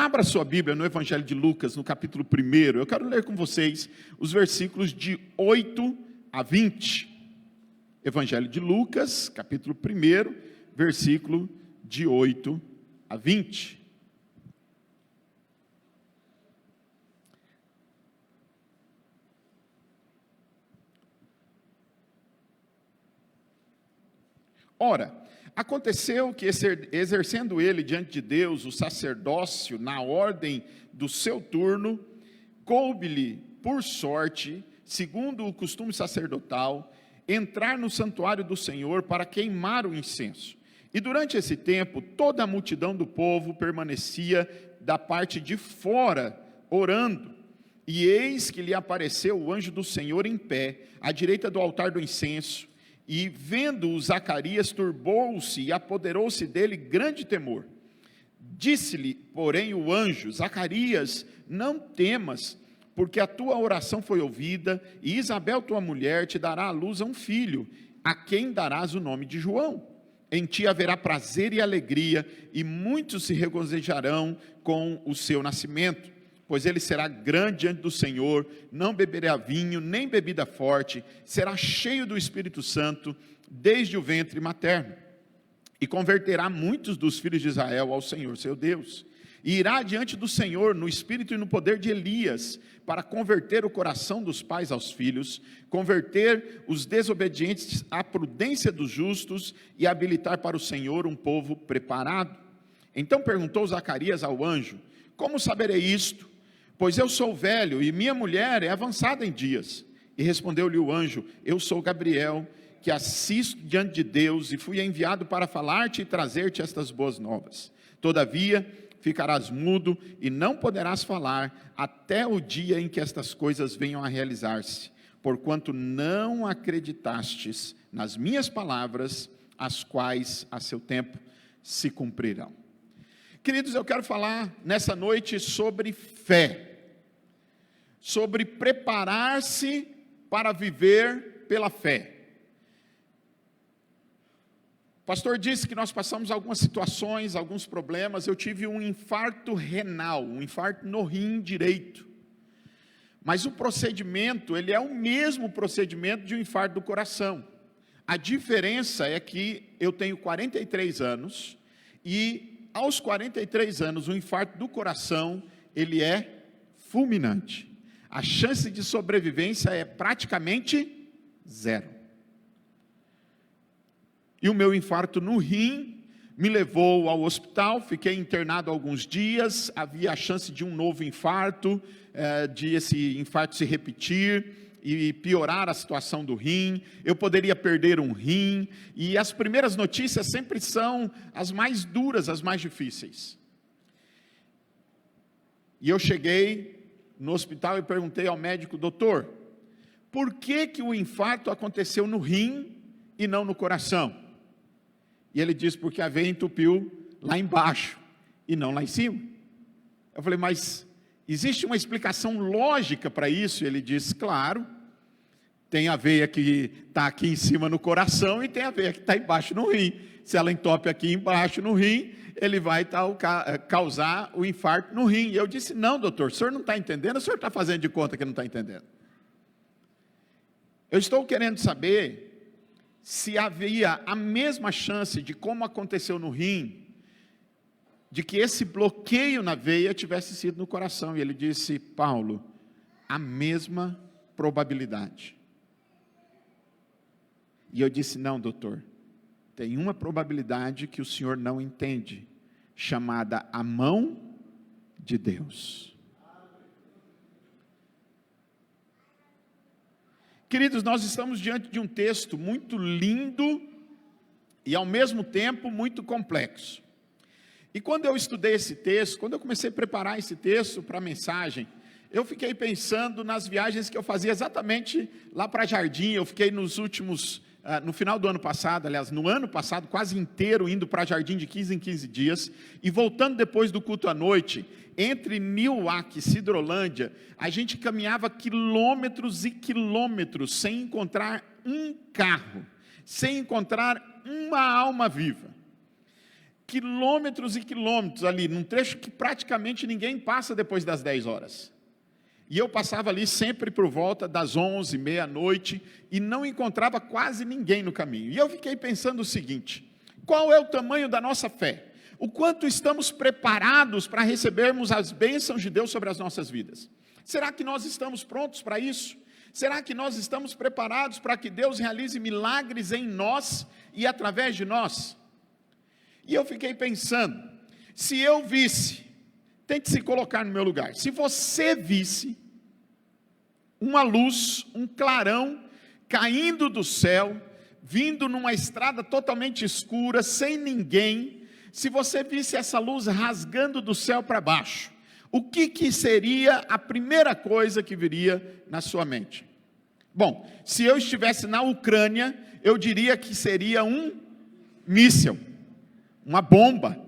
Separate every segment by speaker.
Speaker 1: abra sua Bíblia no Evangelho de Lucas, no capítulo 1. Eu quero ler com vocês os versículos de 8 a 20. Evangelho de Lucas, capítulo 1, versículo de 8 a 20. Ora, aconteceu que, exercendo ele diante de Deus o sacerdócio na ordem do seu turno, coube-lhe, por sorte, segundo o costume sacerdotal, entrar no santuário do Senhor para queimar o incenso. E durante esse tempo, toda a multidão do povo permanecia da parte de fora, orando. E eis que lhe apareceu o anjo do Senhor em pé, à direita do altar do incenso. E vendo-o, Zacarias turbou-se e apoderou-se dele grande temor. Disse-lhe, porém, o anjo: Zacarias, não temas, porque a tua oração foi ouvida, e Isabel, tua mulher, te dará à luz a um filho, a quem darás o nome de João. Em ti haverá prazer e alegria, e muitos se regozijarão com o seu nascimento. Pois ele será grande diante do Senhor, não beberá vinho, nem bebida forte, será cheio do Espírito Santo, desde o ventre materno. E converterá muitos dos filhos de Israel ao Senhor, seu Deus. E irá diante do Senhor, no espírito e no poder de Elias, para converter o coração dos pais aos filhos, converter os desobedientes à prudência dos justos, e habilitar para o Senhor um povo preparado. Então perguntou Zacarias ao anjo: como saberei isto? Pois eu sou velho e minha mulher é avançada em dias. E respondeu-lhe o anjo: eu sou Gabriel, que assisto diante de Deus, e fui enviado para falar-te e trazer-te estas boas novas. Todavia, ficarás mudo e não poderás falar, até o dia em que estas coisas venham a realizar-se, porquanto não acreditastes nas minhas palavras, as quais a seu tempo se cumprirão. Queridos, eu quero falar nessa noite sobre fé, sobre preparar-se para viver pela fé. O pastor disse que nós passamos algumas situações, alguns problemas. Eu tive um infarto renal, um infarto no rim direito. Mas o procedimento, ele é o mesmo procedimento de um infarto do coração. A diferença é que eu tenho 43 anos e aos 43 anos, o infarto do coração, ele é fulminante. A chance de sobrevivência é praticamente zero. E o meu infarto no rim me levou ao hospital, fiquei internado alguns dias, havia a chance de um novo infarto, de esse infarto se repetir e piorar a situação do rim, eu poderia perder um rim, e as primeiras notícias sempre são as mais duras, as mais difíceis. E eu cheguei no hospital e perguntei ao médico: doutor, por que o infarto aconteceu no rim e não no coração? E ele disse: porque a veia entupiu lá embaixo e não lá em cima. Eu falei: mas existe uma explicação lógica para isso? E ele disse: claro, tem a veia que está aqui em cima no coração e tem a veia que está embaixo no rim. Se ela entope aqui embaixo no rim, ele vai causar o infarto no rim. E eu disse: não, doutor, o senhor não está entendendo, o senhor está fazendo de conta que não está entendendo. Eu estou querendo saber se havia a mesma chance de, como aconteceu no rim, de que esse bloqueio na veia tivesse sido no coração. E ele disse: Paulo, a mesma probabilidade. E eu disse: não, doutor, tem uma probabilidade que o senhor não entende, chamada a mão de Deus. Queridos, nós estamos diante de um texto muito lindo e ao mesmo tempo muito complexo. E quando eu estudei esse texto, quando eu comecei a preparar esse texto para a mensagem, eu fiquei pensando nas viagens que eu fazia exatamente lá para Jardim. Eu fiquei no final do ano passado, aliás, no ano passado, quase inteiro, indo para Jardim de 15 em 15 dias, e voltando depois do culto à noite, entre Nilwak e Sidrolândia, a gente caminhava quilômetros e quilômetros, sem encontrar um carro, sem encontrar uma alma viva. quilômetros e quilômetros ali, num trecho que praticamente ninguém passa depois das 10 horas. E eu passava ali sempre por volta das 11, meia-noite, e não encontrava quase ninguém no caminho. E eu fiquei pensando o seguinte: qual é o tamanho da nossa fé? O quanto estamos preparados para recebermos as bênçãos de Deus sobre as nossas vidas? Será que nós estamos prontos para isso? Será que nós estamos preparados para que Deus realize milagres em nós e através de nós? E eu fiquei pensando, se eu visse, tente se colocar no meu lugar, se você visse uma luz, um clarão, caindo do céu, vindo numa estrada totalmente escura, sem ninguém, se você visse essa luz rasgando do céu para baixo, o que seria a primeira coisa que viria na sua mente? Bom, se eu estivesse na Ucrânia, eu diria que seria um míssil, uma bomba.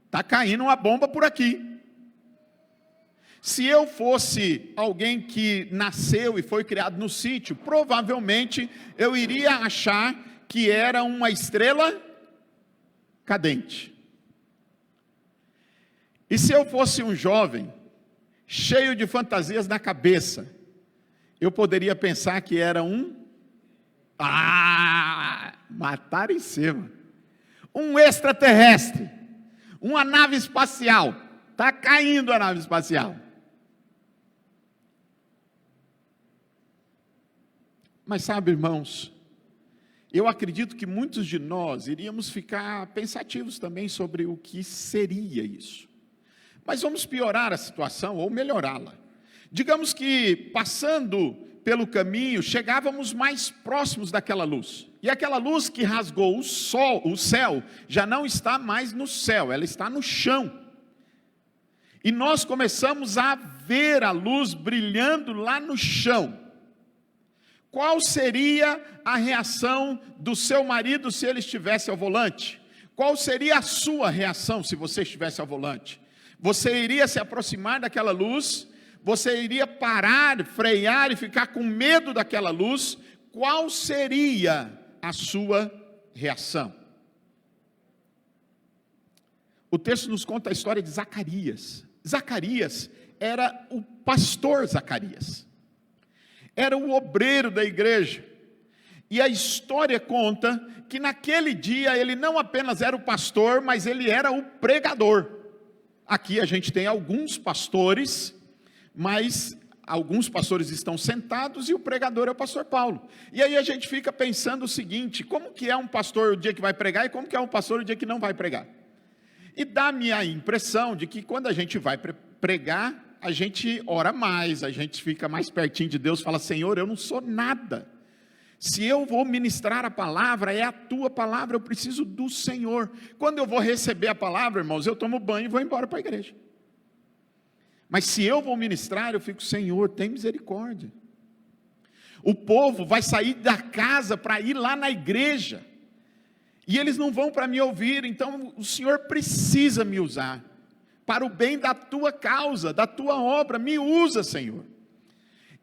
Speaker 1: Está caindo uma bomba por aqui. Se eu fosse alguém que nasceu e foi criado no sítio, provavelmente eu iria achar que era uma estrela cadente. E se eu fosse um jovem, cheio de fantasias na cabeça, eu poderia pensar que era matar em cima, um extraterrestre, uma nave espacial, está caindo a nave espacial. Mas sabe, irmãos, eu acredito que muitos de nós iríamos ficar pensativos também sobre o que seria isso. Mas vamos piorar a situação ou melhorá-la. Digamos que, passando pelo caminho, chegávamos mais próximos daquela luz. E aquela luz que rasgou o céu, já não está mais no céu, ela está no chão. E nós começamos a ver a luz brilhando lá no chão. Qual seria a reação do seu marido se ele estivesse ao volante? Qual seria a sua reação se você estivesse ao volante? Você iria se aproximar daquela luz? Você iria parar, frear e ficar com medo daquela luz? Qual seria a sua reação? O texto nos conta a história de Zacarias. Zacarias era o pastor Zacarias. Era o obreiro da igreja. E a história conta que naquele dia ele não apenas era o pastor, mas ele era o pregador. Aqui a gente tem alguns pastores, mas alguns pastores estão sentados e o pregador é o pastor Paulo. E aí a gente fica pensando o seguinte: como que é um pastor o dia que vai pregar e como que é um pastor o dia que não vai pregar? E dá-me a impressão de que quando a gente vai pregar, a gente ora mais, a gente fica mais pertinho de Deus, fala: Senhor, eu não sou nada. Se eu vou ministrar a palavra, é a tua palavra, eu preciso do Senhor. Quando eu vou receber a palavra, irmãos, eu tomo banho e vou embora para a igreja. Mas se eu vou ministrar, eu fico: Senhor, tem misericórdia. O povo vai sair da casa para ir lá na igreja, e eles não vão para me ouvir, então o Senhor precisa me usar, para o bem da tua causa, da tua obra, me usa, Senhor.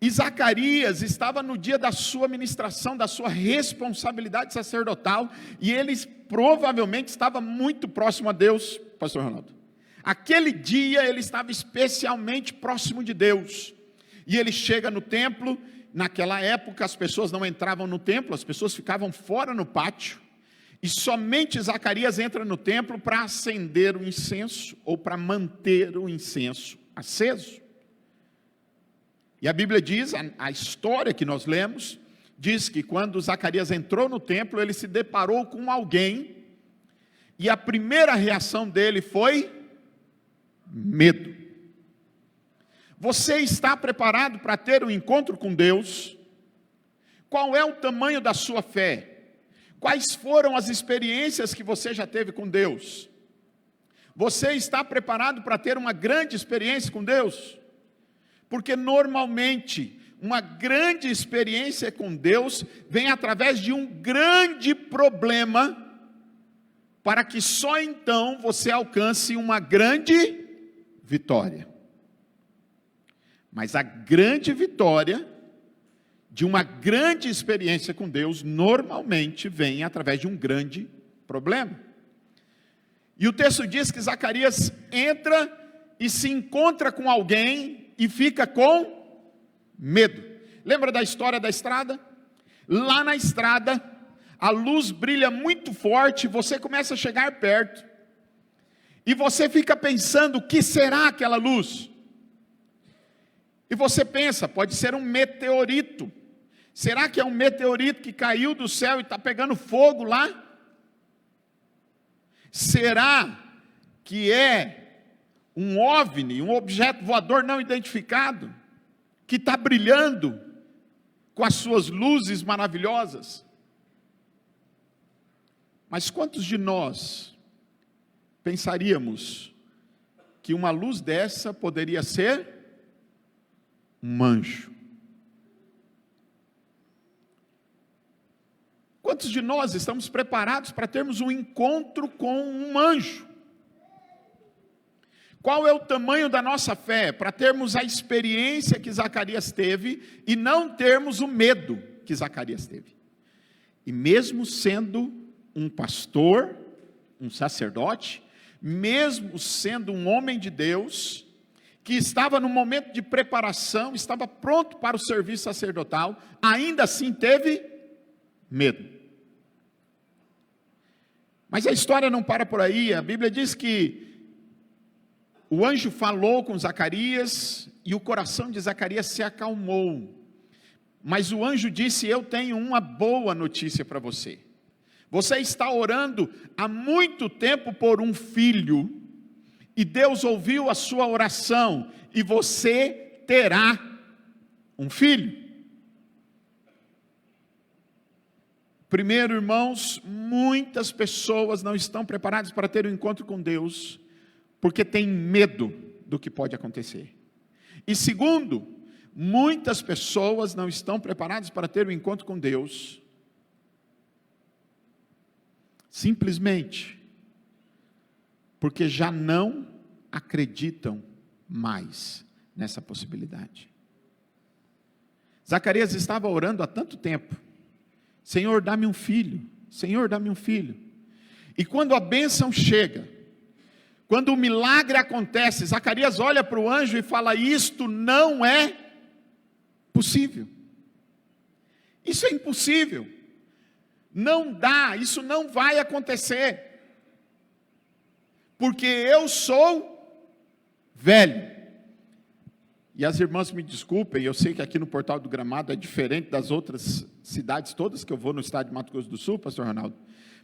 Speaker 1: E Zacarias estava no dia da sua ministração, da sua responsabilidade sacerdotal, e ele provavelmente estava muito próximo a Deus, pastor Ronaldo. Aquele dia ele estava especialmente próximo de Deus, e ele chega no templo. Naquela época as pessoas não entravam no templo, as pessoas ficavam fora no pátio, e somente Zacarias entra no templo para acender o incenso, ou para manter o incenso aceso. E a Bíblia diz, a história que nós lemos, diz que quando Zacarias entrou no templo, ele se deparou com alguém, e a primeira reação dele foi medo. Você está preparado para ter um encontro com Deus? Qual é o tamanho da sua fé? Quais foram as experiências que você já teve com Deus? Você está preparado para ter uma grande experiência com Deus? Porque normalmente, uma grande experiência com Deus vem através de um grande problema, para que só então você alcance uma grande vitória. Mas a grande vitória de uma grande experiência com Deus normalmente vem através de um grande problema. E o texto diz que Zacarias entra e se encontra com alguém e fica com medo. Lembra da história da estrada? Lá na estrada, a luz brilha muito forte, você começa a chegar perto, e você fica pensando, o que será aquela luz? E você pensa, pode ser um meteorito. Será que é um meteorito que caiu do céu e está pegando fogo lá? Será que é um OVNI, um objeto voador não identificado, que está brilhando com as suas luzes maravilhosas? Mas quantos de nós pensaríamos que uma luz dessa poderia ser um anjo? Quantos de nós estamos preparados para termos um encontro com um anjo? Qual é o tamanho da nossa fé para termos a experiência que Zacarias teve e não termos o medo que Zacarias teve? E mesmo sendo um pastor, um sacerdote, mesmo sendo um homem de Deus, que estava no momento de preparação, estava pronto para o serviço sacerdotal, ainda assim teve medo. Mas a história não para por aí. A Bíblia diz que o anjo falou com Zacarias e o coração de Zacarias se acalmou. Mas o anjo disse: eu tenho uma boa notícia para você. Você está orando há muito tempo por um filho, e Deus ouviu a sua oração, e você terá um filho. Primeiro, irmãos, muitas pessoas não estão preparadas para ter um encontro com Deus, porque têm medo do que pode acontecer. E segundo, muitas pessoas não estão preparadas para ter um encontro com Deus, simplesmente porque já não acreditam mais nessa possibilidade. Zacarias estava orando há tanto tempo: Senhor, dá-me um filho, Senhor, dá-me um filho. E quando a bênção chega, quando o milagre acontece, Zacarias olha para o anjo e fala: isto não é possível, isso é impossível, não dá, isso não vai acontecer, porque eu sou velho. E as irmãs me desculpem, eu sei que aqui no Portal do Gramado é diferente das outras cidades todas que eu vou no estado de Mato Grosso do Sul, pastor Ronaldo,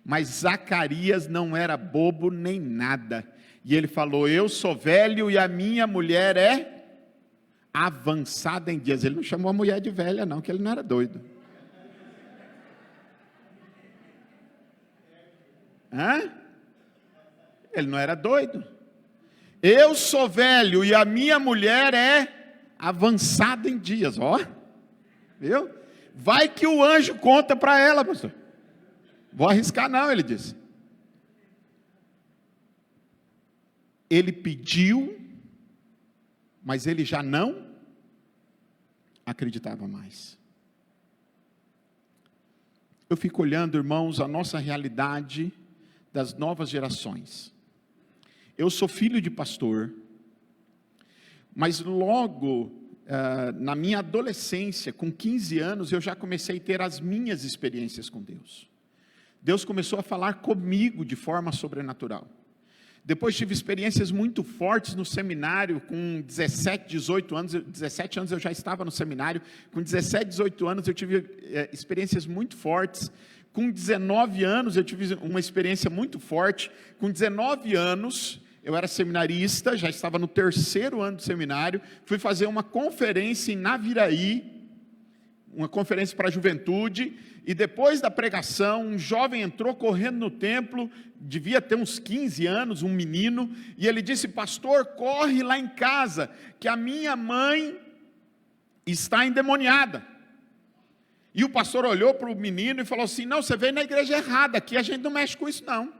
Speaker 1: mas Zacarias não era bobo nem nada, e ele falou: eu sou velho e a minha mulher é avançada em dias. Ele não chamou a mulher de velha não, que ele não era doido. Ele não era doido. Eu sou velho e a minha mulher é avançada em dias. Ó, viu? Vai que o anjo conta para ela, pastor. Vou arriscar não, ele disse. Ele pediu, mas ele já não acreditava mais. Eu fico olhando, irmãos, a nossa realidade das novas gerações. Eu sou filho de pastor, mas logo na minha adolescência, com 15 anos, eu já comecei a ter as minhas experiências com Deus. Deus começou a falar comigo de forma sobrenatural. Depois tive experiências muito fortes no seminário, com 17 anos eu já estava no seminário, com 17, 18 anos eu tive experiências muito fortes, com 19 anos eu tive uma experiência muito forte, com 19 anos eu era seminarista, já estava no 3º ano do seminário, fui fazer uma conferência em Naviraí, uma conferência para a juventude, e depois da pregação, um jovem entrou correndo no templo, devia ter uns 15 anos, um menino, e ele disse: pastor, corre lá em casa, que a minha mãe está endemoniada. E o pastor olhou para o menino e falou assim: não, você veio na igreja errada, aqui a gente não mexe com isso não.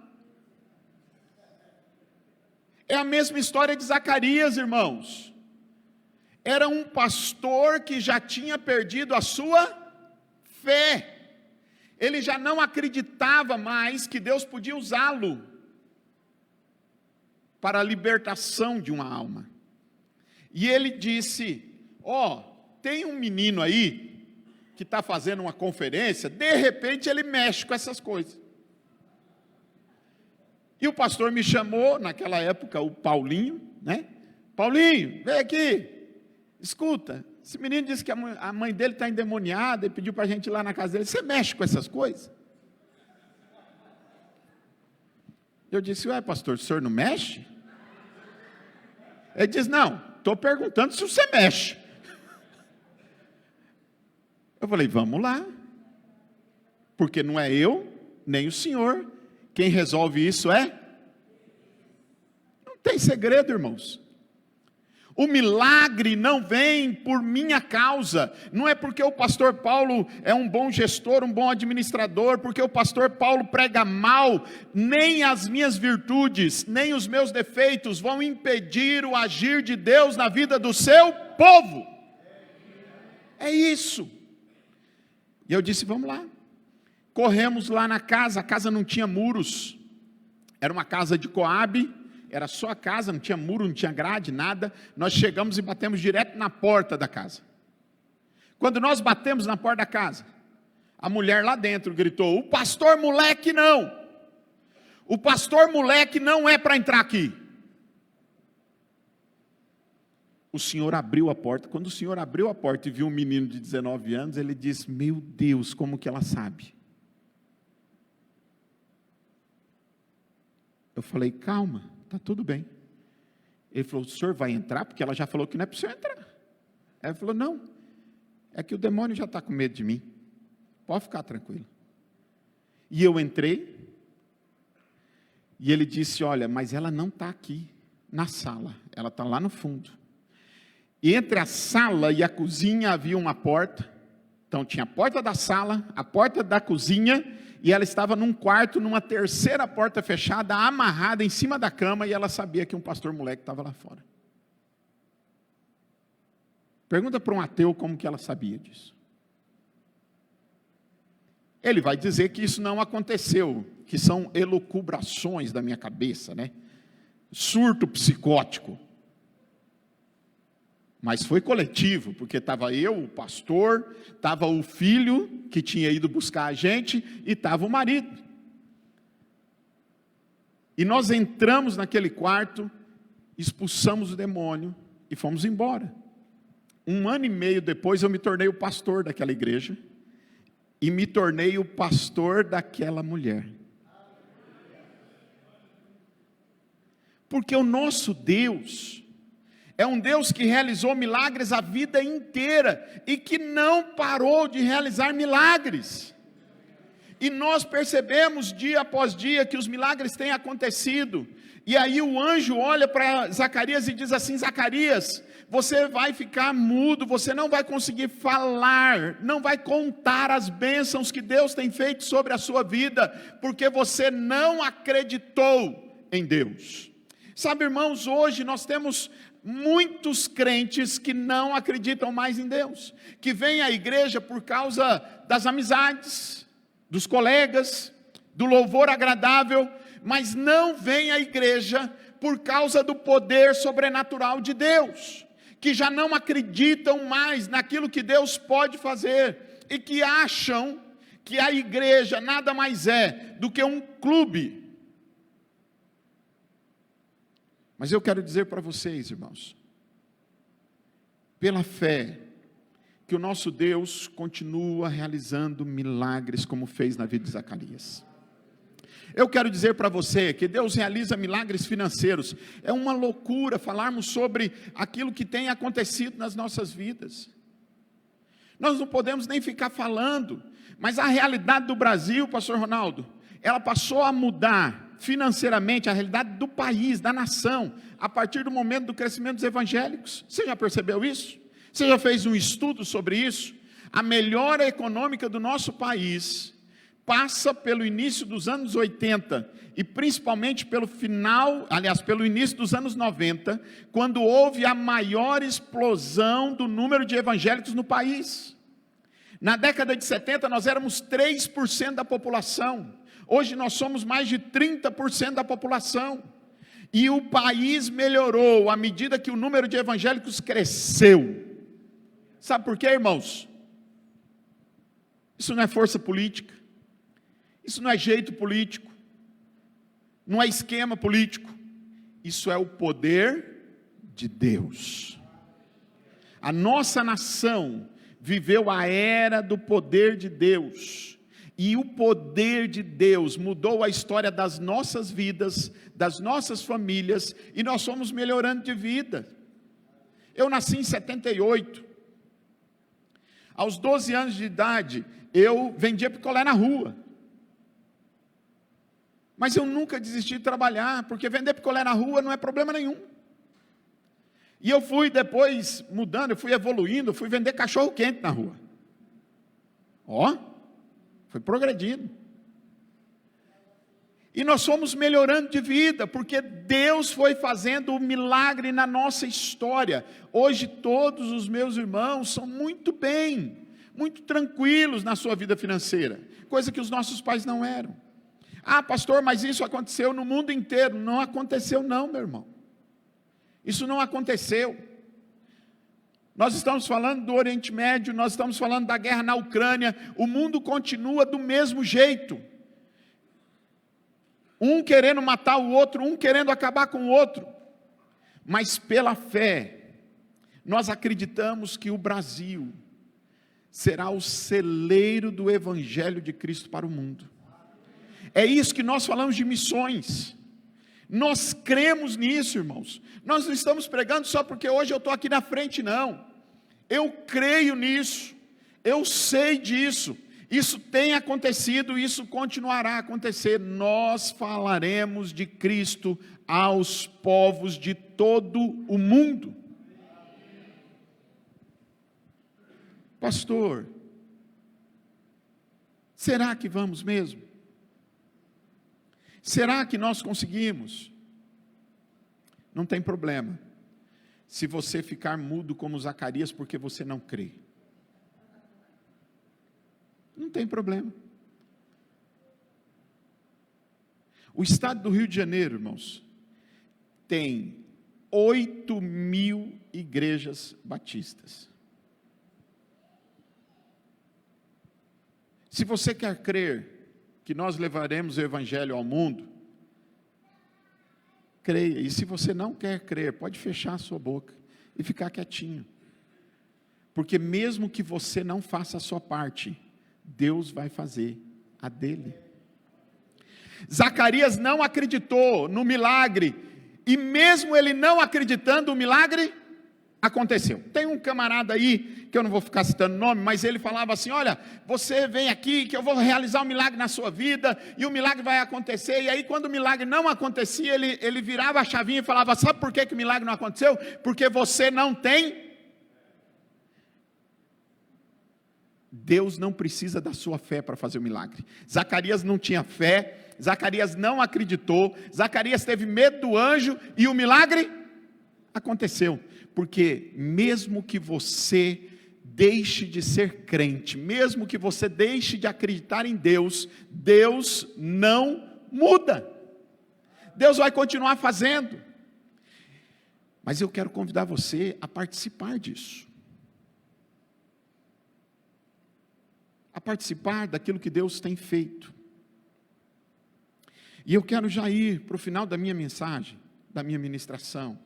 Speaker 1: É a mesma história de Zacarias, irmãos. Era um pastor que já tinha perdido a sua fé. Ele já não acreditava mais que Deus podia usá-lo. para a libertação de uma alma. E ele disse: tem um menino aí que está fazendo uma conferência, de repente ele mexe com essas coisas. E o pastor me chamou, naquela época, o Paulinho, né? Paulinho, vem aqui, escuta, esse menino disse que a mãe dele está endemoniada e pediu para a gente ir lá na casa dele. Você mexe com essas coisas? Eu disse: ué, pastor, o senhor não mexe? Ele disse: não, estou perguntando se você mexe. Eu falei: vamos lá, porque não é eu, nem o senhor, quem resolve isso não tem segredo, irmãos. O milagre não vem por minha causa, não é porque o pastor Paulo é um bom gestor, um bom administrador, porque o pastor Paulo prega mal, nem as minhas virtudes, nem os meus defeitos vão impedir o agir de Deus na vida do seu povo. É isso. E eu disse: vamos lá. Corremos lá na casa, a casa não tinha muros, era uma casa de Coabe, era só a casa, não tinha muro, não tinha grade, nada. Nós chegamos e batemos direto na porta da casa. Quando nós batemos na porta da casa, a mulher lá dentro gritou: o pastor moleque não, o pastor moleque não é para entrar aqui. O senhor abriu a porta. Quando o senhor abriu a porta e viu um menino de 19 anos, ele disse: meu Deus, como que ela sabe? Eu falei: calma, está tudo bem. Ele falou: o senhor vai entrar? Porque ela já falou que não é para o senhor entrar. Ela falou: não, é que o demônio já está com medo de mim, pode ficar tranquilo. E eu entrei, e ele disse: olha, mas ela não está aqui na sala, ela está lá no fundo. E entre a sala e a cozinha havia uma porta. Então tinha a porta da sala, a porta da cozinha, e ela estava num quarto, numa terceira porta fechada, amarrada em cima da cama, e ela sabia que um pastor moleque estava lá fora. Pergunta para um ateu como que ela sabia disso. Ele vai dizer que isso não aconteceu, que são elucubrações da minha cabeça, né? Surto psicótico. Mas foi coletivo, porque estava eu, o pastor, estava o filho que tinha ido buscar a gente e estava o marido. E nós entramos naquele quarto, expulsamos o demônio e fomos embora. 1 ano e meio depois eu me tornei o pastor daquela igreja e me tornei o pastor daquela mulher. Porque o nosso Deus é um Deus que realizou milagres a vida inteira e que não parou de realizar milagres. E nós percebemos dia após dia que os milagres têm acontecido. E aí o anjo olha para Zacarias e diz assim: Zacarias, você vai ficar mudo, você não vai conseguir falar, não vai contar as bênçãos que Deus tem feito sobre a sua vida, porque você não acreditou em Deus. Sabe, irmãos, hoje nós temos muitos crentes que não acreditam mais em Deus, que vêm à igreja por causa das amizades, dos colegas, do louvor agradável, mas não vêm à igreja por causa do poder sobrenatural de Deus, que já não acreditam mais naquilo que Deus pode fazer, e que acham que a igreja nada mais é do que um clube. Mas eu quero dizer para vocês, irmãos, pela fé, que o nosso Deus continua realizando milagres como fez na vida de Zacarias. Eu quero dizer para você que Deus realiza milagres financeiros. É uma loucura falarmos sobre aquilo que tem acontecido nas nossas vidas. Nós não podemos nem ficar falando, mas a realidade do Brasil, pastor Ronaldo, ela passou a mudar financeiramente a realidade do país, da nação, a partir do momento do crescimento dos evangélicos. Você já percebeu isso? Você já fez um estudo sobre isso? A melhora econômica do nosso país passa pelo início dos anos 80 e principalmente pelo início dos anos 90, quando houve a maior explosão do número de evangélicos no país. Na década de 70 nós éramos 3% da população. Hoje nós somos mais de 30% da população. E o país melhorou à medida que o número de evangélicos cresceu. Sabe por quê, irmãos? Isso não é força política, isso não é jeito político, não é esquema político, isso é o poder de Deus. A nossa nação viveu a era do poder de Deus, e o poder de Deus mudou a história das nossas vidas, das nossas famílias, e nós fomos melhorando de vida. Eu nasci em 78, aos 12 anos de idade, eu vendia picolé na rua, mas eu nunca desisti de trabalhar, porque vender picolé na rua não é problema nenhum. E eu fui depois mudando, eu fui evoluindo, eu fui vender cachorro quente na rua. Foi progredindo. E nós fomos melhorando de vida, porque Deus foi fazendo um milagre na nossa história. Hoje todos os meus irmãos são muito bem, muito tranquilos na sua vida financeira, coisa que os nossos pais não eram. Ah, pastor, mas isso aconteceu no mundo inteiro. Não aconteceu não, meu irmão. Isso não aconteceu. Nós estamos falando do Oriente Médio, nós estamos falando da guerra na Ucrânia, o mundo continua do mesmo jeito. Um querendo matar o outro, um querendo acabar com o outro. Mas pela fé, nós acreditamos que o Brasil será o celeiro do Evangelho de Cristo para o mundo. É isso que nós falamos de missões. Nós cremos nisso, irmãos. Nós não estamos pregando só porque hoje eu estou aqui na frente, não. Eu creio nisso, eu sei disso, isso tem acontecido, isso continuará a acontecer. Nós falaremos de Cristo aos povos de todo o mundo. Pastor, será que vamos mesmo? Será que nós conseguimos? Não tem problema, se você ficar mudo como Zacarias, porque você não crê. Não tem problema. O estado do Rio de Janeiro, irmãos, tem 8.000 igrejas batistas. Se você quer crer que nós levaremos o Evangelho ao mundo, creia. E se você não quer crer, pode fechar a sua boca e ficar quietinho. Porque mesmo que você não faça a sua parte, Deus vai fazer a dele. Zacarias não acreditou no milagre, e mesmo ele não acreditando, o milagre aconteceu. Tem um camarada aí, que eu não vou ficar citando o nome, mas ele falava assim: olha, você vem aqui que eu vou realizar um milagre na sua vida, e o milagre vai acontecer. E aí quando o milagre não acontecia, ele virava a chavinha e falava: sabe por que o milagre não aconteceu? Porque você não tem. Deus não precisa da sua fé para fazer o milagre. Zacarias não tinha fé, Zacarias não acreditou, Zacarias teve medo do anjo, e o milagre aconteceu. Porque mesmo que você deixe de ser crente, mesmo que você deixe de acreditar em Deus, Deus não muda. Deus vai continuar fazendo. Mas eu quero convidar você a participar disso. A participar daquilo que Deus tem feito. E eu quero já ir para o final da minha mensagem, da minha ministração,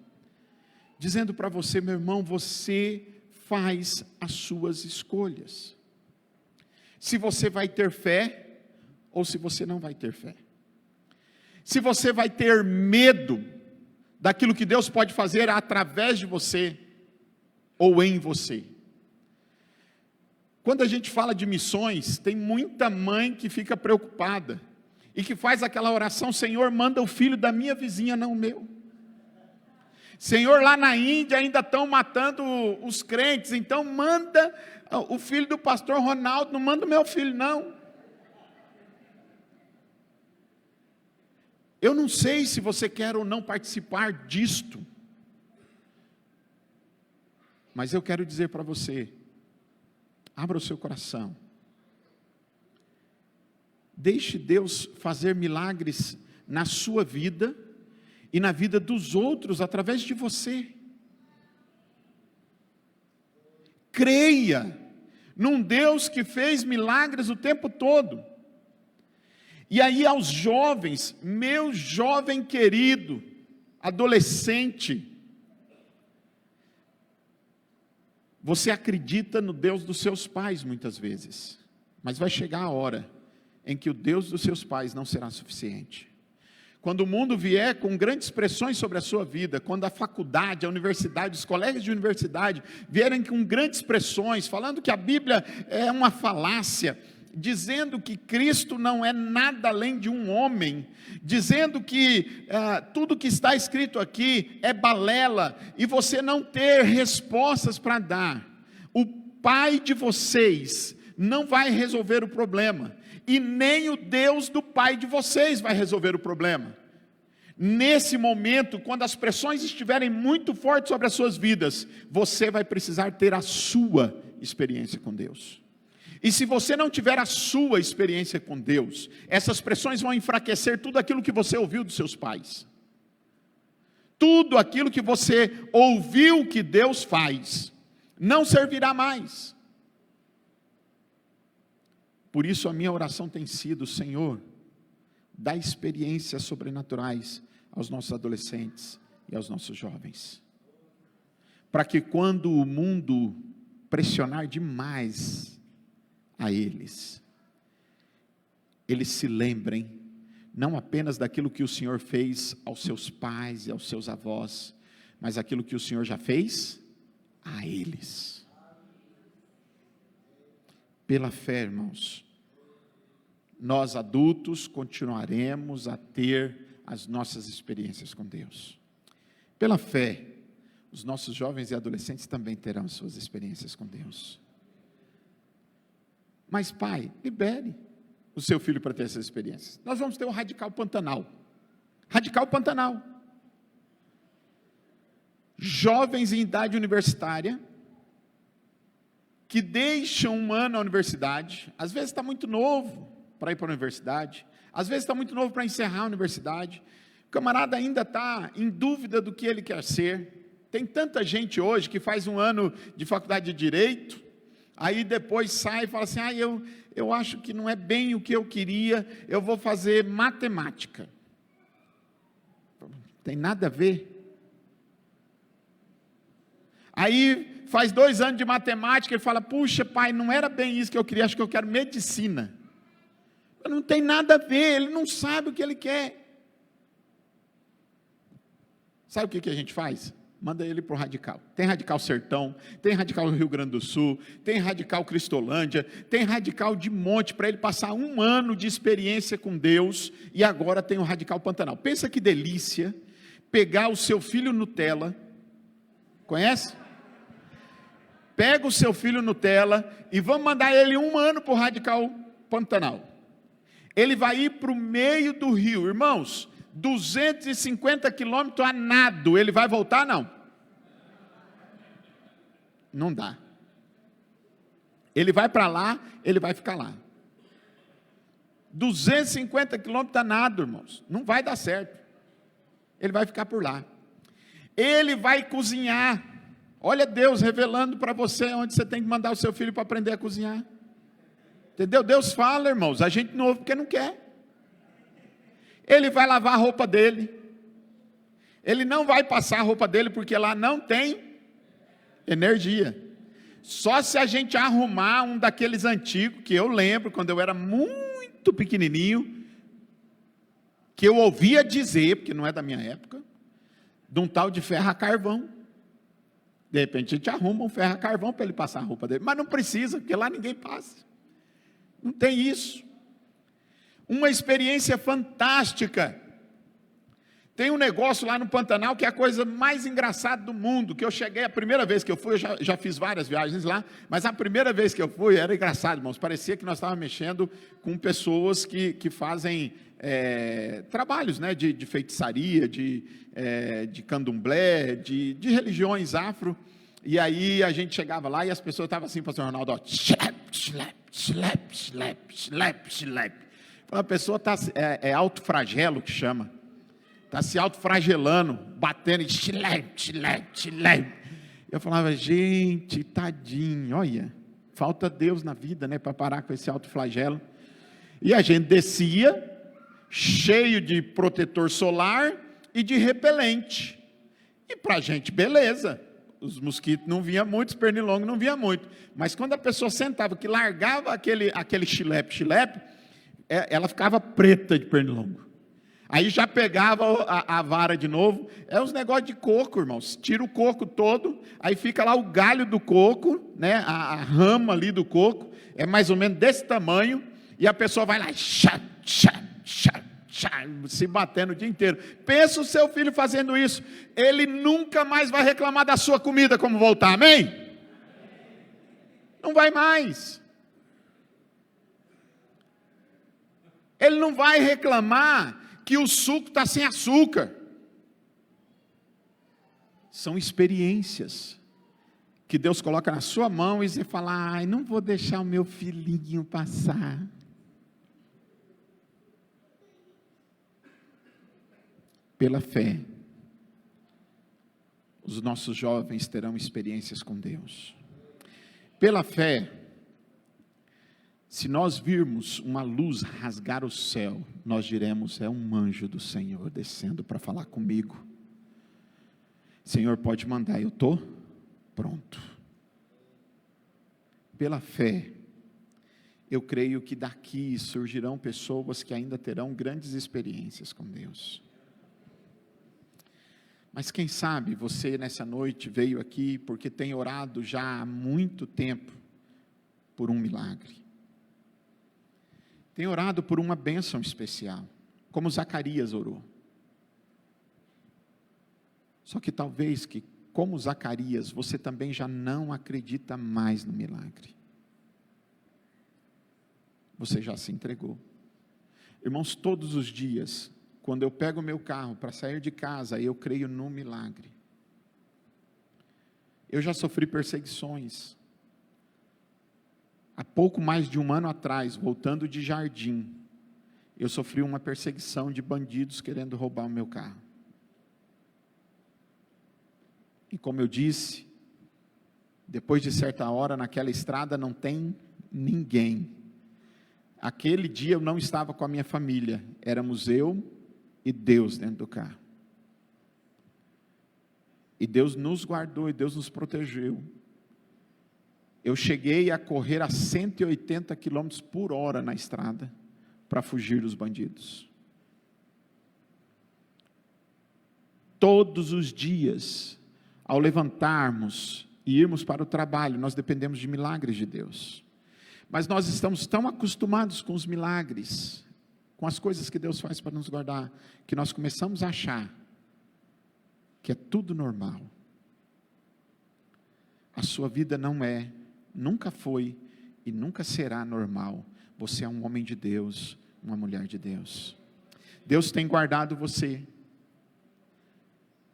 Speaker 1: dizendo para você, meu irmão, você faz as suas escolhas. Se você vai ter fé, ou se você não vai ter fé. Se você vai ter medo daquilo que Deus pode fazer através de você, ou em você. Quando a gente fala de missões, tem muita mãe que fica preocupada, e que faz aquela oração: Senhor, manda o filho da minha vizinha, não o meu. Senhor, lá na Índia ainda estão matando os crentes, então manda o filho do pastor Ronaldo, não manda o meu filho não. Eu não sei se você quer ou não participar disto, mas eu quero dizer para você, abra o seu coração, deixe Deus fazer milagres na sua vida, e na vida dos outros através de você. Creia num Deus que fez milagres o tempo todo. E aí aos jovens, meu jovem querido, adolescente, você acredita no Deus dos seus pais muitas vezes, mas vai chegar a hora em que o Deus dos seus pais não será suficiente. Quando o mundo vier com grandes pressões sobre a sua vida, quando a faculdade, a universidade, os colegas de universidade vierem com grandes pressões, falando que a Bíblia é uma falácia, dizendo que Cristo não é nada além de um homem, dizendo que tudo que está escrito aqui é balela, e você não ter respostas para dar, o pai de vocês não vai resolver o problema, e nem o Deus do pai de vocês vai resolver o problema. Nesse momento, quando as pressões estiverem muito fortes sobre as suas vidas, você vai precisar ter a sua experiência com Deus. E se você não tiver a sua experiência com Deus, essas pressões vão enfraquecer tudo aquilo que você ouviu dos seus pais. Tudo aquilo que você ouviu que Deus faz, não servirá mais. Por isso a minha oração tem sido: Senhor, dá experiências sobrenaturais aos nossos adolescentes e aos nossos jovens, para que quando o mundo pressionar demais a eles se lembrem, não apenas daquilo que o Senhor fez aos seus pais e aos seus avós, mas aquilo que o Senhor já fez a eles. Pela fé, irmãos, nós adultos continuaremos a ter as nossas experiências com Deus. Pela fé, os nossos jovens e adolescentes também terão suas experiências com Deus. Mas pai, libere o seu filho para ter essas experiências. Nós vamos ter o Radical Pantanal. Radical Pantanal. Jovens em idade universitária, que deixam um ano a universidade, às vezes está muito novo para ir para a universidade, às vezes está muito novo para encerrar a universidade, o camarada ainda está em dúvida do que ele quer ser. Tem tanta gente hoje que faz um ano de faculdade de Direito, aí depois sai e fala assim: eu acho que não é bem o que eu queria, eu vou fazer matemática. Tem nada a ver. Aí faz 2 anos de matemática e fala: puxa pai, não era bem isso que eu queria, acho que eu quero medicina. Não tem nada a ver, ele não sabe o que ele quer. Sabe o que a gente faz? Manda ele para o Radical. Tem Radical Sertão, tem Radical Rio Grande do Sul, tem Radical Cristolândia, tem Radical de monte, para ele passar 1 ano de experiência com Deus, e agora tem o Radical Pantanal. Pensa que delícia, pegar o seu filho Nutella, conhece? Pega o seu filho Nutella, e vamos mandar ele 1 ano para o Radical Pantanal. Ele vai ir para o meio do rio, irmãos, 250 quilômetros a nado, ele vai voltar? Não. Não dá. Ele vai para lá, ele vai ficar lá. 250 quilômetros a nado, irmãos, não vai dar certo. Ele vai ficar por lá. Ele vai cozinhar. Olha Deus revelando para você onde você tem que mandar o seu filho para aprender a cozinhar. Entendeu? Deus fala, irmãos, a gente não ouve porque não quer. Ele vai lavar a roupa dele. Ele não vai passar a roupa dele porque lá não tem energia. Só se a gente arrumar um daqueles antigos, que eu lembro quando eu era muito pequenininho, que eu ouvia dizer, porque não é da minha época, de um tal de ferro a carvão. De repente a gente arruma um ferro a carvão para ele passar a roupa dele, mas não precisa, porque lá ninguém passa. Não tem isso. Uma experiência fantástica. Tem um negócio lá no Pantanal que é a coisa mais engraçada do mundo, que eu cheguei, a primeira vez que eu fui, eu já fiz várias viagens lá, mas a primeira vez que eu fui era engraçado, irmãos, parecia que nós estávamos mexendo com pessoas que fazem trabalhos, né, de feitiçaria, de candomblé, de religiões afro, e aí a gente chegava lá e as pessoas estavam assim, pastor Ronaldo, ó, slap, slap, slap, slap, slap, slap. A pessoa está, autoflagelo que chama. está se autofragelando, batendo, chilé. Eu falava, gente, tadinho, olha, falta Deus na vida, né, para parar com esse autoflagelo. E a gente descia, cheio de protetor solar e de repelente. E para a gente, beleza, os mosquitos não vinham muito, os pernilongos não vinham muito. Mas quando a pessoa sentava, que largava aquele chilepe, ela ficava preta de pernilongo. Aí já pegava a vara de novo. É uns negócios de coco, irmãos. Tira o coco todo, aí fica lá o galho do coco, né? A rama ali do coco, é mais ou menos desse tamanho, e a pessoa vai lá, se batendo o dia inteiro. Pensa o seu filho fazendo isso, ele nunca mais vai reclamar da sua comida como voltar, amém? Não vai mais. Ele não vai reclamar que o suco está sem açúcar. São experiências que Deus coloca na sua mão e você fala, ai, não vou deixar o meu filhinho passar. Pela fé, os nossos jovens terão experiências com Deus. Pela fé, se nós virmos uma luz rasgar o céu, nós diremos, é um anjo do Senhor descendo para falar comigo. Senhor, pode mandar, eu estou pronto. Pela fé, eu creio que daqui surgirão pessoas que ainda terão grandes experiências com Deus. Mas quem sabe você nessa noite veio aqui porque tem orado já há muito tempo por um milagre. Tem orado por uma bênção especial, como Zacarias orou. Só que talvez que, como Zacarias, você também já não acredita mais no milagre. Você já se entregou. Irmãos, todos os dias, quando eu pego o meu carro para sair de casa, eu creio no milagre. Eu já sofri perseguições. Há pouco mais de um ano atrás, voltando de Jardim, eu sofri uma perseguição de bandidos querendo roubar o meu carro. E como eu disse, depois de certa hora naquela estrada não tem ninguém. Aquele dia eu não estava com a minha família, éramos eu e Deus dentro do carro. E Deus nos guardou e Deus nos protegeu. Eu cheguei a correr a 180 km por hora na estrada, para fugir dos bandidos. Todos os dias, ao levantarmos e irmos para o trabalho, nós dependemos de milagres de Deus. Mas nós estamos tão acostumados com os milagres, com as coisas que Deus faz para nos guardar, que nós começamos a achar que é tudo normal. A sua vida não é, nunca foi e nunca será normal. Você é um homem de Deus, uma mulher de Deus. Deus tem guardado você.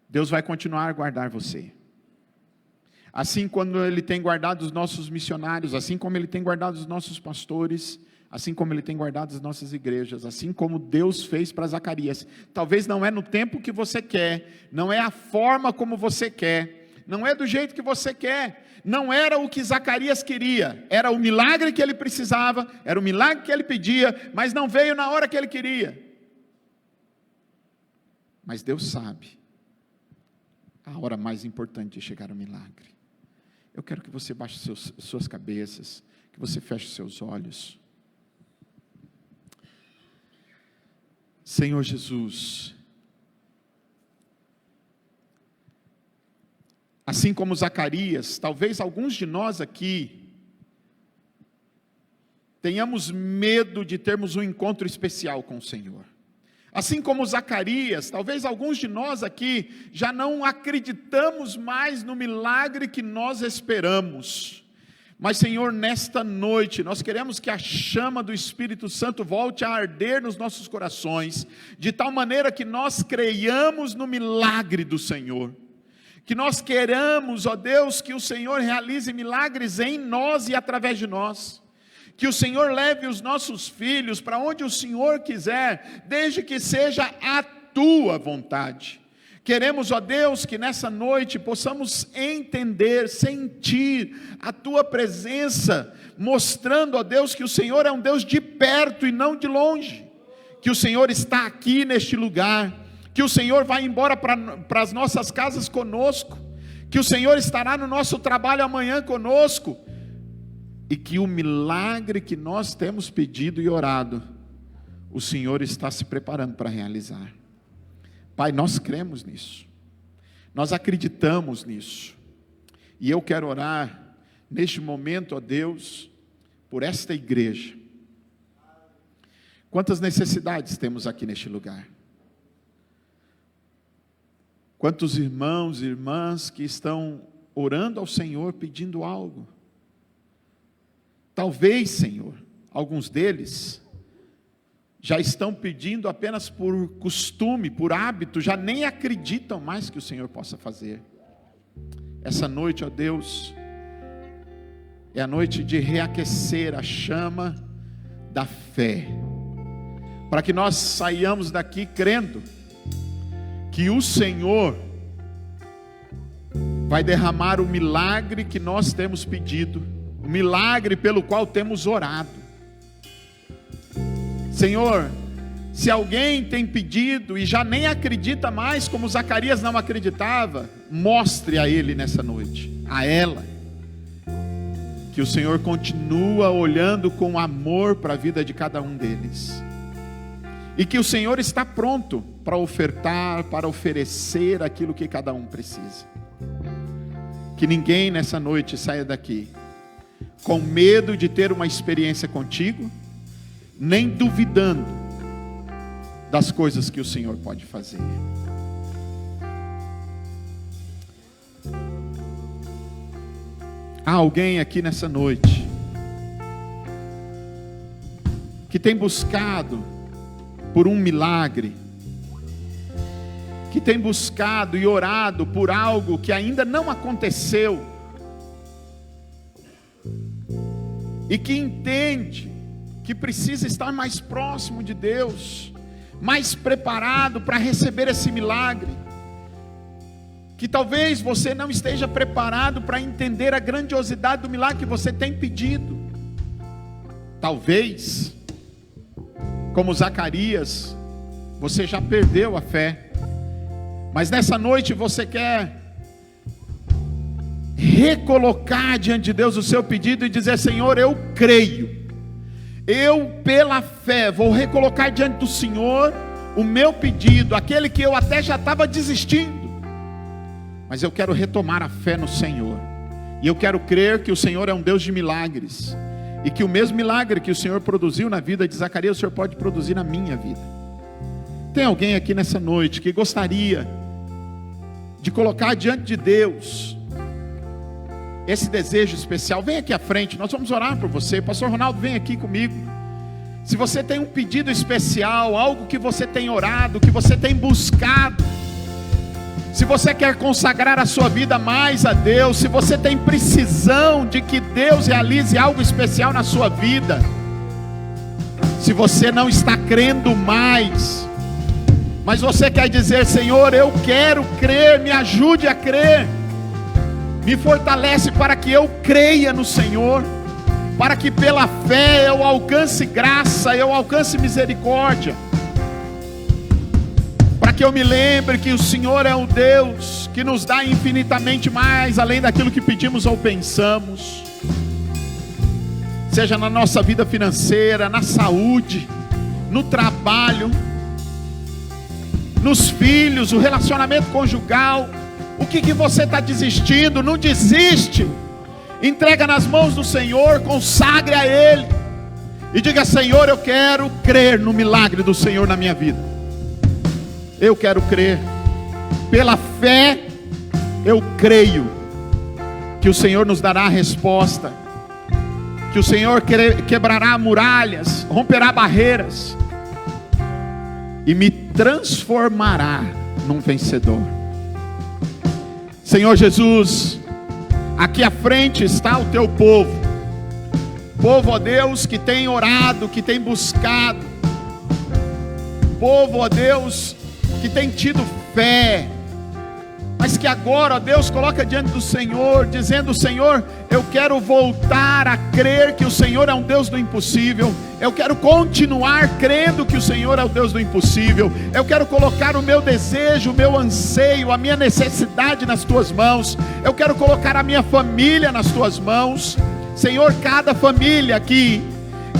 Speaker 1: Deus vai continuar a guardar você. Assim como Ele tem guardado os nossos missionários, assim como Ele tem guardado os nossos pastores, assim como Ele tem guardado as nossas igrejas, assim como Deus fez para Zacarias. Talvez não é no tempo que você quer, não é a forma como você quer, não é do jeito que você quer, não era o que Zacarias queria, era o milagre que ele precisava, era o milagre que ele pedia, mas não veio na hora que ele queria. Mas Deus sabe a hora mais importante de chegar ao milagre. Eu quero que você baixe suas cabeças, que você feche seus olhos. Senhor Jesus, assim como Zacarias, talvez alguns de nós aqui tenhamos medo de termos um encontro especial com o Senhor. Assim como Zacarias, talvez alguns de nós aqui já não acreditamos mais no milagre que nós esperamos. Mas, Senhor, nesta noite, nós queremos que a chama do Espírito Santo volte a arder nos nossos corações, de tal maneira que nós creiamos no milagre do Senhor. Que nós queramos, ó Deus, que o Senhor realize milagres em nós e através de nós. Que o Senhor leve os nossos filhos para onde o Senhor quiser, desde que seja a tua vontade. Queremos, ó Deus, que nessa noite possamos entender, sentir a tua presença, mostrando, ó Deus, que o Senhor é um Deus de perto e não de longe, que o Senhor está aqui neste lugar, que o Senhor vai embora para as nossas casas conosco, que o Senhor estará no nosso trabalho amanhã conosco, e que o milagre que nós temos pedido e orado, o Senhor está se preparando para realizar. Pai, nós cremos nisso, nós acreditamos nisso, e eu quero orar neste momento, ó Deus, por esta igreja. Quantas necessidades temos aqui neste lugar? Quantos irmãos e irmãs que estão orando ao Senhor, pedindo algo? Talvez, Senhor, alguns deles já estão pedindo apenas por costume, por hábito, já nem acreditam mais que o Senhor possa fazer. Essa noite, ó Deus, é a noite de reaquecer a chama da fé, para que nós saiamos daqui crendo que o Senhor vai derramar o milagre que nós temos pedido, o milagre pelo qual temos orado. Senhor, se alguém tem pedido e já nem acredita mais, como Zacarias não acreditava, mostre a ele nessa noite, a ela, que o Senhor continua olhando com amor para a vida de cada um deles, e que o Senhor está pronto para ofertar, para oferecer aquilo que cada um precisa. Que ninguém nessa noite saia daqui com medo de ter uma experiência contigo, nem duvidando das coisas que o Senhor pode fazer. Há alguém aqui nessa noite que tem buscado por um milagre, que tem buscado e orado por algo que ainda não aconteceu, e que entende que precisa estar mais próximo de Deus, mais preparado para receber esse milagre, que talvez você não esteja preparado para entender a grandiosidade do milagre que você tem pedido. Talvez, como Zacarias, você já perdeu a fé, mas nessa noite você quer recolocar diante de Deus o seu pedido e dizer: Senhor, eu creio, eu pela fé vou recolocar diante do Senhor o meu pedido, aquele que eu até já estava desistindo, mas eu quero retomar a fé no Senhor, e eu quero crer que o Senhor é um Deus de milagres, e que o mesmo milagre que o Senhor produziu na vida de Zacarias, o Senhor pode produzir na minha vida. Tem alguém aqui nessa noite que gostaria de colocar diante de Deus esse desejo especial? Vem aqui à frente, nós vamos orar por você. Pastor Ronaldo, vem aqui comigo. Se você tem um pedido especial, algo que você tem orado, que você tem buscado, se você quer consagrar a sua vida mais a Deus, se você tem precisão de que Deus realize algo especial na sua vida, se você não está crendo mais, mas você quer dizer: Senhor, eu quero crer, me ajude a crer, me fortalece para que eu creia no Senhor, para que pela fé eu alcance graça, eu alcance misericórdia, para que eu me lembre que o Senhor é o Deus que nos dá infinitamente mais, além daquilo que pedimos ou pensamos, seja na nossa vida financeira, na saúde, no trabalho, nos filhos, o relacionamento conjugal. O que você está desistindo? Não desiste, entrega nas mãos do Senhor, consagre a Ele, e diga: Senhor, eu quero crer no milagre do Senhor na minha vida, eu quero crer, pela fé eu creio que o Senhor nos dará a resposta, que o Senhor quebrará muralhas, romperá barreiras, e me transformará num vencedor. Senhor Jesus, aqui à frente está o teu povo, ó Deus, que tem orado, que tem buscado, povo, ó Deus, que tem tido fé, mas que agora, ó Deus, coloca diante do Senhor, dizendo: Senhor, eu quero voltar a crer que o Senhor é um Deus do impossível, eu quero continuar crendo que o Senhor é o Deus do impossível, eu quero colocar o meu desejo, o meu anseio, a minha necessidade nas tuas mãos, eu quero colocar a minha família nas tuas mãos. Senhor, cada família aqui,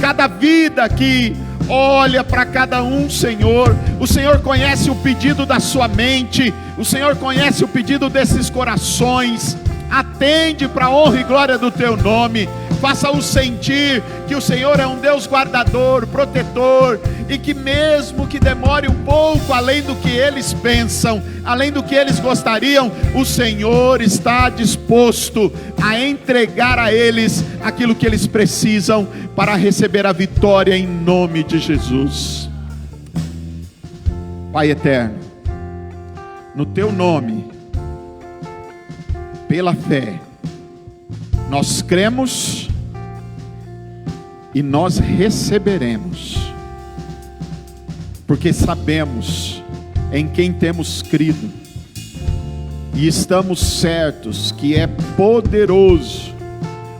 Speaker 1: cada vida aqui, olha para cada um, Senhor. O Senhor conhece o pedido da sua mente, o Senhor conhece o pedido desses corações. Atende para a honra e glória do teu nome. Faça-os sentir que o Senhor é um Deus guardador, protetor, e que mesmo que demore um pouco além do que eles pensam, além do que eles gostariam, o Senhor está disposto a entregar a eles aquilo que eles precisam para receber a vitória em nome de Jesus. Pai eterno, no teu nome, pela fé, nós cremos e nós receberemos, porque sabemos em quem temos crido e estamos certos que é poderoso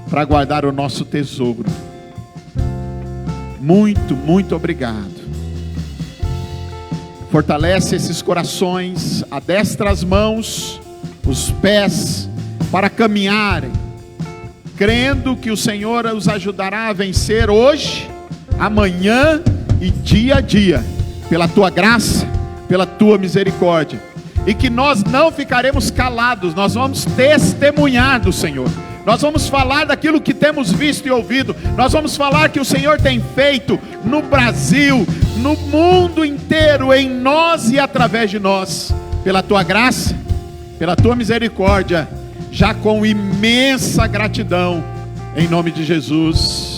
Speaker 1: para guardar o nosso tesouro. Muito, muito obrigado. Fortalece esses corações, adestra as mãos, os pés, para caminharem, crendo que o Senhor os ajudará a vencer hoje, amanhã e dia a dia, pela tua graça, pela tua misericórdia, e que nós não ficaremos calados, nós vamos testemunhar do Senhor, nós vamos falar daquilo que temos visto e ouvido, nós vamos falar que o Senhor tem feito no Brasil, no mundo inteiro, em nós e através de nós, pela tua graça, pela tua misericórdia, já com imensa gratidão, em nome de Jesus.